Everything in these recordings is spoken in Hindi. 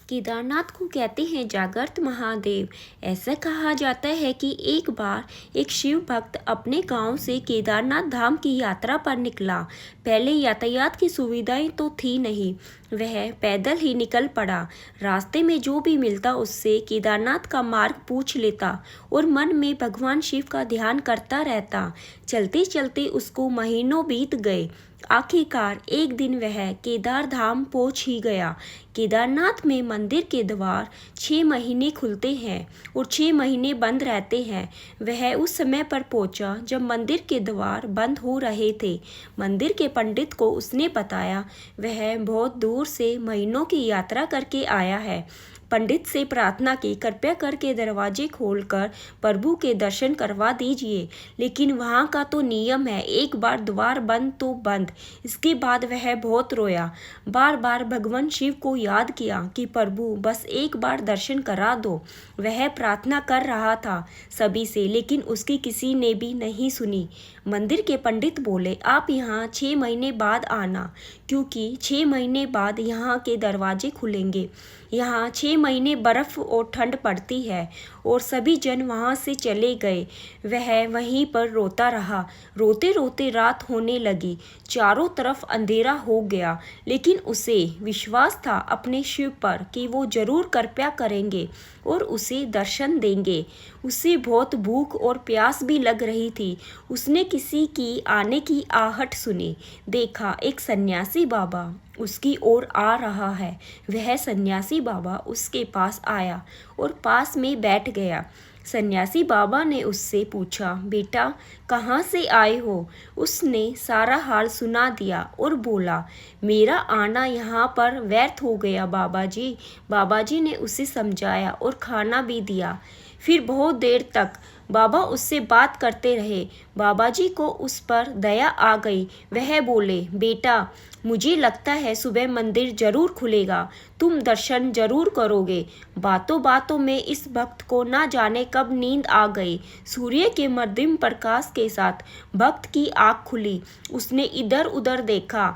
केदारनाथ को कहते हैं जागृत महादेव। ऐसा कहा जाता है कि एक बार एक शिव भक्त अपने गांव से केदारनाथ धाम की यात्रा पर निकला। पहले यातायात की सुविधाएं तो थी नहीं, वह पैदल ही निकल पड़ा। रास्ते में जो भी मिलता उससे केदारनाथ का मार्ग पूछ लेता और मन में भगवान शिव का ध्यान करता रहता। चलते चलते उसको महीनों बीत गए। आखिरकार एक दिन वह केदार धाम पहुंच ही गया। केदारनाथ में मंदिर के द्वार 6 महीने खुलते हैं और 6 महीने बंद रहते हैं। वह उस समय पर पहुंचा जब मंदिर के द्वार बंद हो रहे थे। मंदिर के पंडित को उसने बताया वह बहुत दूर से महीनों की यात्रा करके आया है। पंडित से प्रार्थना की, कृपया करके दरवाजे खोलकर प्रभु के दर्शन करवा दीजिए। लेकिन वहाँ का तो नियम है, एक बार द्वार बंद तो बंद। इसके बाद वह बहुत रोया, बार बार भगवान शिव को याद किया कि प्रभु बस एक बार दर्शन करा दो। वह प्रार्थना कर रहा था सभी से, लेकिन उसकी किसी ने भी नहीं सुनी। मंदिर के पंडित बोले, आप यहाँ 6 महीने बाद आना, क्योंकि 6 महीने बाद यहाँ के दरवाजे खुलेंगे। यहाँ 6 महीने बर्फ और ठंड पड़ती है। और सभी जन वहाँ से चले गए। वह वहीं पर रोता रहा। रोते रोते रात होने लगी, चारों तरफ अंधेरा हो गया। लेकिन उसे विश्वास था अपने शिव पर कि वो जरूर कृपा करेंगे और उसे दर्शन देंगे। उसे बहुत भूख और प्यास भी लग रही थी। उसने किसी की आने की आहट सुनी। देखा एक सन्यासी बाबा उसकी ओर आ रहा है। वह सन्यासी बाबा उसके पास आया और पास में बैठ गया। सन्यासी बाबा ने उससे पूछा, बेटा कहाँ से आए हो? उसने सारा हाल सुना दिया और बोला, मेरा आना यहाँ पर व्यर्थ हो गया बाबा जी। बाबा जी ने उसे समझाया और खाना भी दिया। फिर बहुत देर तक बाबा उससे बात करते रहे। बाबा जी को उस पर दया आ गई। वह बोले, बेटा मुझे लगता है सुबह मंदिर जरूर खुलेगा, तुम दर्शन जरूर करोगे। बातों बातों में इस भक्त को ना जाने कब नींद आ गई। सूर्य के मध्यम प्रकाश के साथ भक्त की आँख खुली। उसने इधर उधर देखा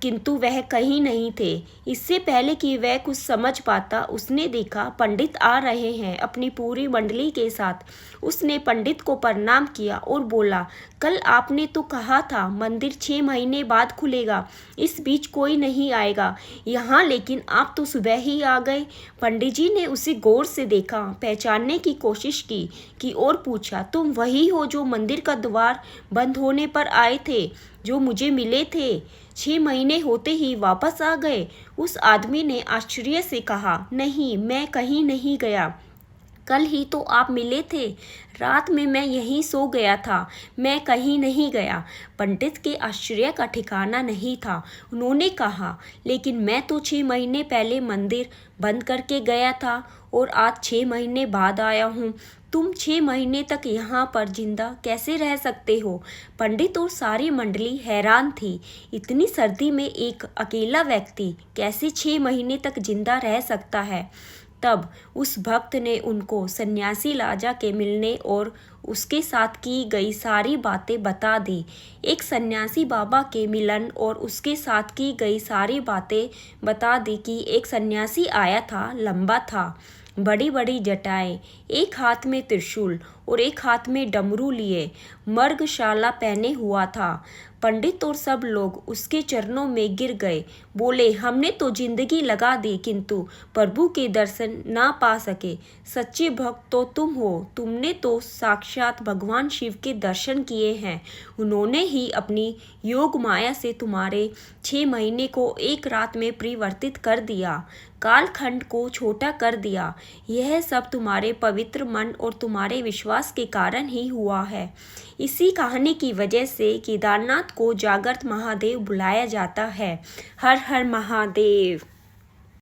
किंतु वह कहीं नहीं थे। इससे पहले कि वह कुछ समझ पाता, उसने देखा पंडित आ रहे हैं अपनी पूरी मंडली के साथ। उसने पंडित को प्रणाम किया और बोला, कल आपने तो कहा था मंदिर 6 महीने बाद खुलेगा, इस बीच कोई नहीं आएगा यहाँ, लेकिन आप तो सुबह ही आ गए। पंडित जी ने उसे गौर से देखा, पहचानने की कोशिश की और पूछा, तुम वही हो जो मंदिर का द्वार बंद होने पर आए थे, जो मुझे मिले थे? 6 महीने होते ही वापस आ गए? उस आदमी ने आश्चर्य से कहा, नहीं, मैं कहीं नहीं गया। कल ही तो आप मिले थे। रात में मैं यहीं सो गया था, मैं कहीं नहीं गया। पंडित के आश्चर्य का ठिकाना नहीं था। उन्होंने कहा, लेकिन मैं तो 6 महीने पहले मंदिर बंद करके गया था और आज 6 महीने बाद आया हूँ। तुम 6 महीने तक यहाँ पर जिंदा कैसे रह सकते हो? पंडित और सारी मंडली हैरान थी। इतनी सर्दी में एक अकेला व्यक्ति कैसे 6 महीने तक जिंदा रह सकता है? तब उस भक्त ने उनको सन्यासी लाजा के मिलने और उसके साथ की गई सारी बातें बता दी। एक सन्यासी बाबा के मिलन और उसके साथ की गई सारी बातें बता दी कि एक सन्यासी आया था, लंबा था, बड़ी बड़ी जटाएं, एक हाथ में त्रिशूल और एक हाथ में डमरू लिए, मर्गशाला पहने हुआ था। पंडित और सब लोग उसके चरणों में गिर गए। बोले, हमने तो जिंदगी लगा दी किंतु प्रभु के दर्शन ना पा सके। सच्चे भक्त तो तुम हो, तुमने तो साक्षात भगवान शिव के दर्शन किए हैं। उन्होंने ही अपनी योग माया से तुम्हारे 6 महीने को एक रात में परिवर्तित कर दिया, कालखंड को छोटा कर दिया। यह सब तुम्हारे पवित्र मन और तुम्हारे विश्वास के कारण ही हुआ है। इसी कहानी की वजह से केदारनाथ को जागृत महादेव बुलाया जाता है। हर हर महादेव।